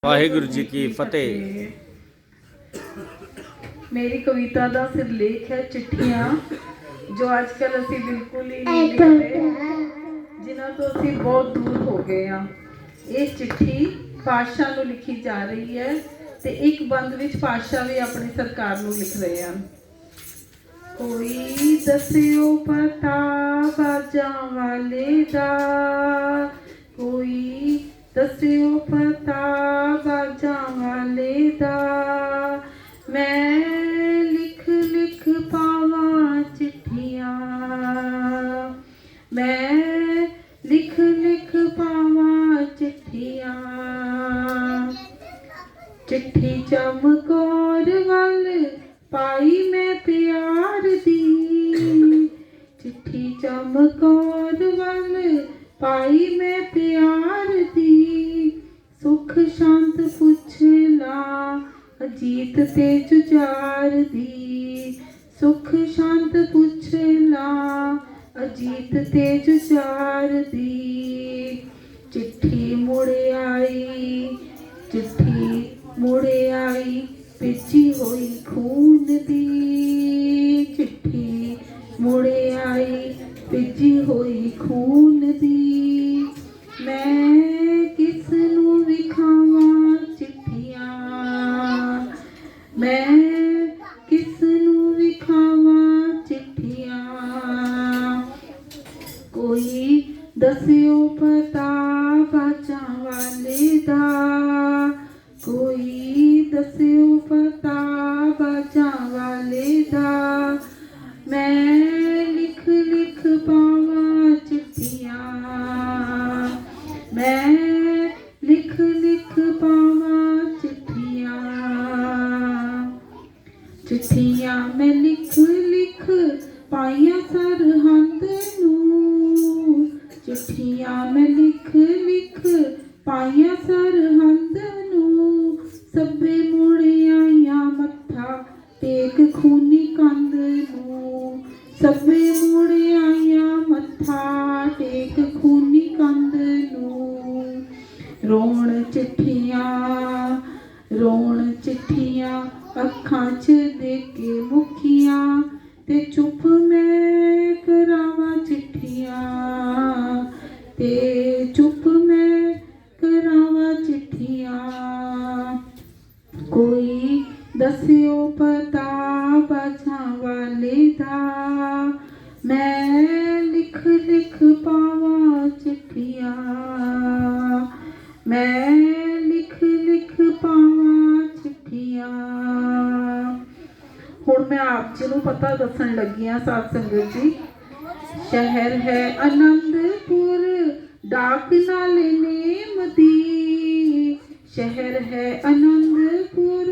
ਵਾਹਿਗੁਰੂ ਜੀ ਕੀ ਫਤਿਹ। ਮੇਰੀ ਕਵਿਤਾ ਦਾ ਸਿਰਲੇਖ ਹੈ ਚਿੱਠੀਆਂ, ਜੋ ਅੱਜ ਕੱਲ੍ਹ ਅਸੀਂ ਬਿਲਕੁਲ ਹੀ ਨਹੀਂ ਲਿਖਦੇ, ਜਿਨ੍ਹਾਂ ਤੋਂ ਅਸੀਂ ਬਹੁਤ ਦੂਰ ਹੋ ਗਏ ਹਾਂ। ਇਹ ਚਿੱਠੀ ਪਾਤਸ਼ਾਹ ਨੂੰ ਲਿਖੀ ਜਾ ਰਹੀ ਹੈ ਤੇ ਇੱਕ ਬੰਦ ਵਿੱਚ ਪਾਤਸ਼ਾਹ ਵੀ ਆਪਣੀ ਸਰਕਾਰ ਨੂੰ ਲਿਖ ਰਹੇ ਹਨ। ਕੋਈ ਦੱਸਿਓ ਪਤਾ ਬਾਜਾਂ ਵਾਲੇ ਦਾ, ਕੋਈ ਦੱਸਿਓ ਪਤਾ ਬਾਜਾਂ ਵਾਲੇ ਦਾ, ਮੈਂ ਲਿਖ ਲਿਖ ਪਾਵਾਂ ਚਿੱਠੀਆਂ, ਮੈਂ ਲਿਖ ਲਿਖ ਪਾਵਾਂ ਚਿੱਠੀਆਂ। ਚਿੱਠੀ ਚਮਕੌਰ ਵੱਲ ਪਾਈ ਮੈਂ ਪਿਆਰ ਦੀ, ਚਿੱਠੀ ਚਮਕੌਰ ਵੱਲ ਪਾਈ ਮੈਂ ਪਿਆਰ ਦੀ, ਸੁਖ ਸ਼ਾਂਤ ਪੁੱਛ ਲਾ ਅਜੀਤ ਤੇ ਜੁਝਾਰ ਦੀ, ਸੁਖ ਸ਼ਾਂਤ ਪੁੱਛ ਲਾ ਅਜੀਤ ਤੇ ਜੁਝਾਰ ਦੀ। ਚਿੱਠੀ ਮੁੜ ਆਈ, ਚਿੱਠੀ ਮੁੜ ਆਈ ਭਿੱਜੀ ਹੋਈ ਖੂਨ ਦੀ, ਚਿੱਠੀ ਮੁੜ ਆਈ ਭਿੱਜੀ ਹੋਈ ਖੂਨ ਦੀ, ਮੈਂ ਕਿਸ ਨੂੰ ਵਿਖਾਵਾਂ ਚਿੱਠੀਆਂ, ਮੈਂ ਕਿਸ ਨੂੰ ਵਿਖਾਵਾਂ ਚਿੱਠੀਆਂ। ਕੋਈ ਦੱਸਿਓ ਪਤਾ ਬਾਜਾਂ ਵਾਲੇ ਦਾ, ਕੋਈ ਦੱਸਿਓ ਪਤਾ ਬਾਜਾਂ ਵਾਲੇ ਦਾ, ਮੈਂ ਲਿਖ ਲਿਖ ਪਾਵਾਂ ਚਿੱਠੀਆਂ, ਮੈਂ ਲਿਖ ਲਿਖ ਪਾਵਾਂ ਚਿੱਠੀਆਂ। ਚਿੱਠੀਆਂ ਮੈਂ ਲਿਖ ਲਿਖ ਪਾਈਆਂ ਸਰਹੰਦ ਨੂੰ, ਚਿੱਠੀਆਂ ਮੈਂ ਲਿਖ ਲਿਖ ਪਾਈਆਂ ਸਰਹੰਦ ਨੂੰ, ਸਭੇ ਮੁੜ ਆਈਆਂ ਮੱਥਾ ਟੇਕ ਖੂਨੀ ਕੰਧ ਨੂੰ, ਸਭੇ ਮੁੜ ਆਈਆਂ ਮੱਥਾ ਟੇਕ ਖੂਨੀ ਕੰਧ ਨੂੰ। ਰੋਣ ਚਿੱਠੀਆਂ, ਰੋਣ ਚਿੱਠੀਆਂ ਅੱਖਾਂ 'ਚ ਦੇ ਕੇ ਮੁਖੀਆਂ, ਤੇ ਚੁੱਪ ਮੈਂ ਕਰਾਵਾਂ ਚਿੱਠੀਆਂ, ਤੇ ਚੁੱਪ ਮੈਂ ਕਰਾਵਾਂ ਚਿੱਠੀਆਂ। ਕੋਈ ਦੱਸਿਓ ਪਤਾ ਬਾਜਾਂ ਵਾਲੇ ਦਾ, ਮੈਂ ਲਿਖ ਲਿਖ ਪਾਵਾਂ ਚਿੱਠੀਆਂ, ਮੈਂ ਲਿਖ ਲਿਖ ਪਾਵਾਂ ਚਿੱਠੀਆਂ। ਹੁਣ ਮੈਂ ਆਪ ਜੀ ਨੂੰ ਪਤਾ ਦੱਸਣ ਲੱਗੀ ਹਾਂ ਸਾਧ ਸੰਗਤ ਜੀ। ਸ਼ਹਿਰ ਹੈ ਆਨੰਦਪੁਰ ਡਾਕ ਨਾਲ ਨੇਮ ਦੀ, ਸ਼ਹਿਰ ਹੈ ਆਨੰਦਪੁਰ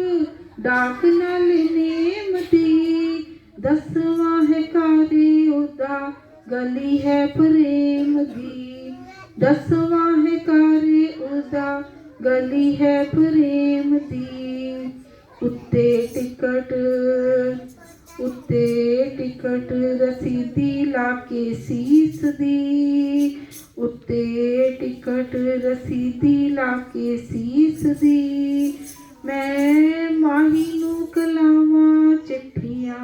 ਡਾਕ ਨਾਲ ਨੇਮ ਦੀ, 10ਵਾਂ ਹੈ ਘਰ ਉਹਦਾ ਗਲੀ ਹੈ ਪ੍ਰੇਮ ਦੀ, 10ਵਾਂ ਹੈ ਘਰ ਉਹਦਾ ਗਲੀ ਹੈ ਪ੍ਰੇਮ ਦੀ। ਉੱਤੇ ਟਿਕਟ, ਉੱਤੇ ਟਿਕਟ ਰਸੀਦੀ ਲਾ ਕੇ ਸੀਸ ਦੀ, ਉੱਤੇ ਟਿਕਟ ਰਸੀਦੀ ਲਾ ਕੇ ਸੀਸ ਦੀ, ਮੈਂ ਮਾਹੀ ਨੂੰ ਕਲਾਵਾਂ ਚਿੱਠੀਆਂ,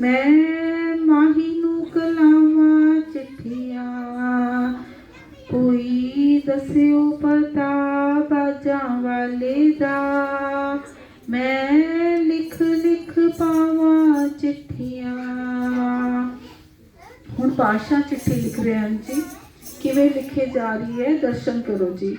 ਮੈਂ ਮਾਹੀ ਨੂੰ ਕਲਾਵਾਂ ਚਿੱਠੀਆਂ। ਕੋਈ ਦੱਸਿਓ ਪਤਾ ਬਾਜਾਂ ਵਾਲੇ ਦਾ, ਮੈਂ ਲਿਖ ਲਿਖ ਪਾਵਾਂ ਚਿੱਠੀਆਂ। ਹੁਣ ਪਾਤਸ਼ਾਹ ਚਿੱਠੀ ਲਿਖ ਰਹੇ ਹਨ ਜੀ। ਕਿਵੇਂ ਲਿਖੇ ਜਾ ਰਹੀ ਹੈ ਦਰਸ਼ਨ ਕਰੋ ਜੀ।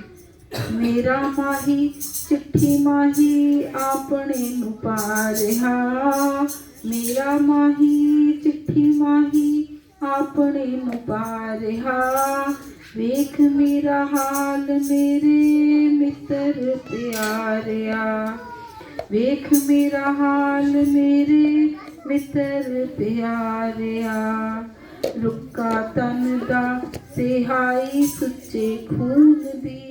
ਮੇਰਾ ਮਾਹੀ ਚਿੱਠੀ ਮਾਹੀ ਆਪਣੇ ਨੂੰ ਪਾ ਰਿਹਾ, ਮੇਰਾ ਮਾਹੀ ਚਿੱਠੀ ਮਾਹੀ ਆਪਣੇ ਨੂੰ ਪਾ ਰਿਹਾ, ਵੇਖ ਮੇਰਾ ਹਾਲ ਮੇਰੇ ਮਿੱਤਰ ਪਿਆਰਿਆ, ਵੇਖ ਮੇਰਾ ਹਾਲ ਮੇਰੇ ਮਿੱਤਰ ਪਿਆਰਿਆ। ਰੁੱਕਾ ਤਨ ਦਾ ਸਿਹਾਈ ਸੁੱਚੇ ਖੂਨ ਦੀ,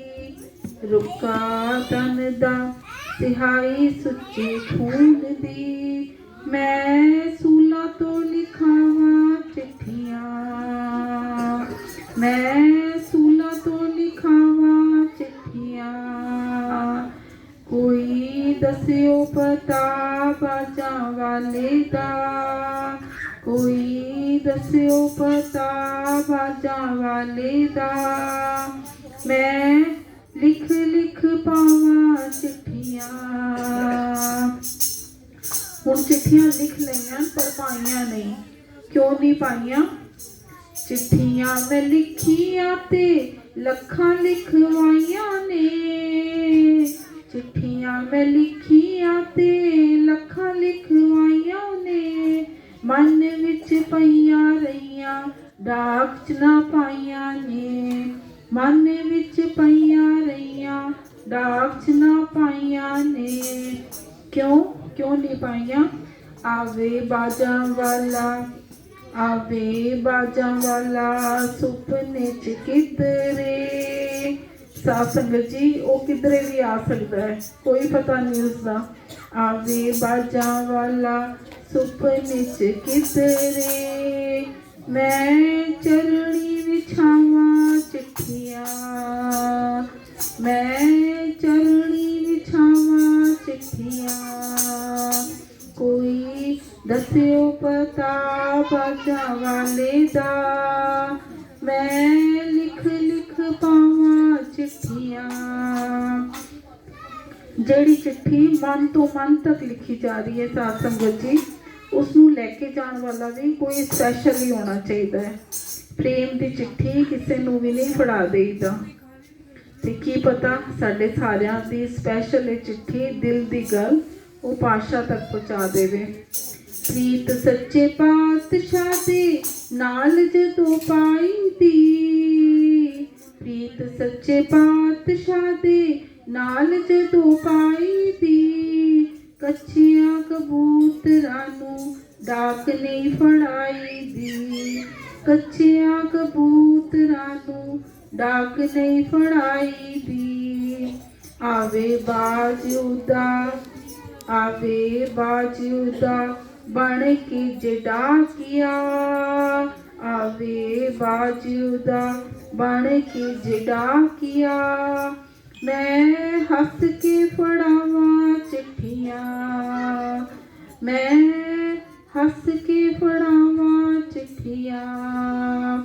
ਰੁੱਕਾ ਤਨ ਦਾ ਸਿਹਾਈ ਸੁੱਚੇ ਖੂਨ ਦੀ, ਮੈਂ ਸੂਲਾਂ ਤੋਂ ਲਿਖਾਵਾਂ ਚਿੱਠੀਆਂ, ਮੈਂ ਸੂਲਾਂ ਤੋਂ ਲਿਖਾਵਾਂ ਚਿੱਠੀਆਂ। दस्यो पता बाजां वाले दा, कोई दस्यो पता बाजां वाले दा। मैं लिख लिख पावां चिट्ठियां। हुण चिट्ठियां लिख लईयां पर पाईयां नहीं। क्यों नहीं पाईयां? चिट्ठियां मैं लिखियां ते लखां लिखवाइयां ने। चिट्ठियां मैं लिखियां ते लखां लिखवाइयां ने। मन विच पईयां रहियां डाक च ना पाइयां ने। मन विच पईयां रहियां डाक च ना पाइयां ने। क्यों क्यों नहीं पाइयां? आवे बाजां वाला, आवे बाजां वाला सुपने च किधरे। साध संगत जी वो किधरे भी आ सकता है, कोई पता नहीं उसका। आवे बाजां वाला सुपने च किधरे। मैं चरणी विछावां चिट्ठियां, मैं चरणी विछावां चिट्ठियां। कोई दस्यो पता बाजां वाले दा, मैं लिख लिख पावां चिट्ठियां। ਜਿਹੜੀ चिट्ठी मन तो मन तक लिखी जा रही है साध संगत जी, उसनूं लैके जाण वाला भी कोई स्पैशल ही होना चाहिए है। प्रेम की चिट्ठी किसी नूं भी नहीं फड़ा देईदा। ते की पता साडे सारियां दी स्पैशल चिट्ठी दिल दी गल वो पातशाह तक पहुँचा देवे। प्रीत सच्चे पातशाह दे नाल जदों पाई दी, प्रीत सच्चे पातशाह दे नाल जदों पाई दी। कच्चियां कबूतरां नूं डाक नहीं फड़ाई दी, कच्चियां कबूतरां नूं डाक नहीं फड़ाई दी। आवे बाज उदा, आवे बाज उदा बन के जड़ा किया। आवे बाज उदा बन के जड़ा किया। मैं हंस के फड़ावां चिट्ठियां, मैं हंस के फड़ावां चिट्ठियां।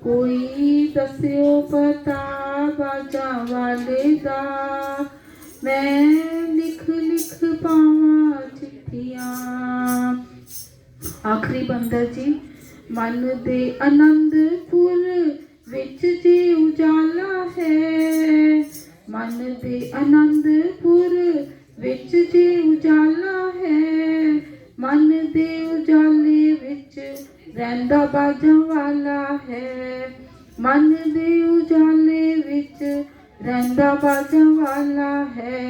कोई दस्यो पता बाजां वाले दा, मैं लिख लिख पावां चिट्ठियां। आखिरी बंदा जी, मन दे आनंदपुर विच जे उजाला है, मन दे आनंदपुर विच जे उजाला है। मन दे उजाले विच रहिंदा बाजां वाला है, मन दे उजाले विच रहिंदा बाजां वाला है।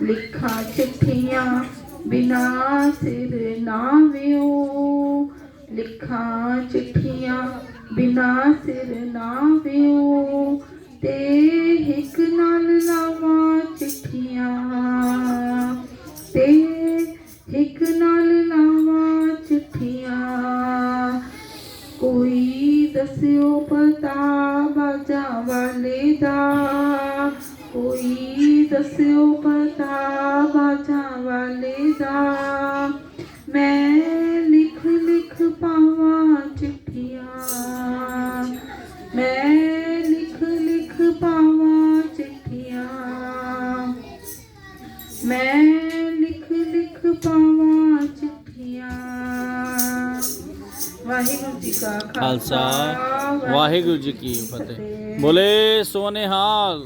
लिखां चिट्ठियां बिना सिर ना वियो, लिखां चिट्ठियां बिना सिर ना वियो। ते हिक नाल लावां चिट्ठियां, ते हिक नाल लावां चिट्ठियां। कोई दस्यो पता बाजां वाले दा, कोई दस्यो पता बाजां वाले दा। मैं लिख लिख पावां चिट्ठियां, मैं लिख लिख पावां चिट्ठियां। मैं लिख लिख पावां चिट्ठियां। वाहिगुरू जी का खालसा वाहिगुरू जी की फतेह। बोले सोने हाल।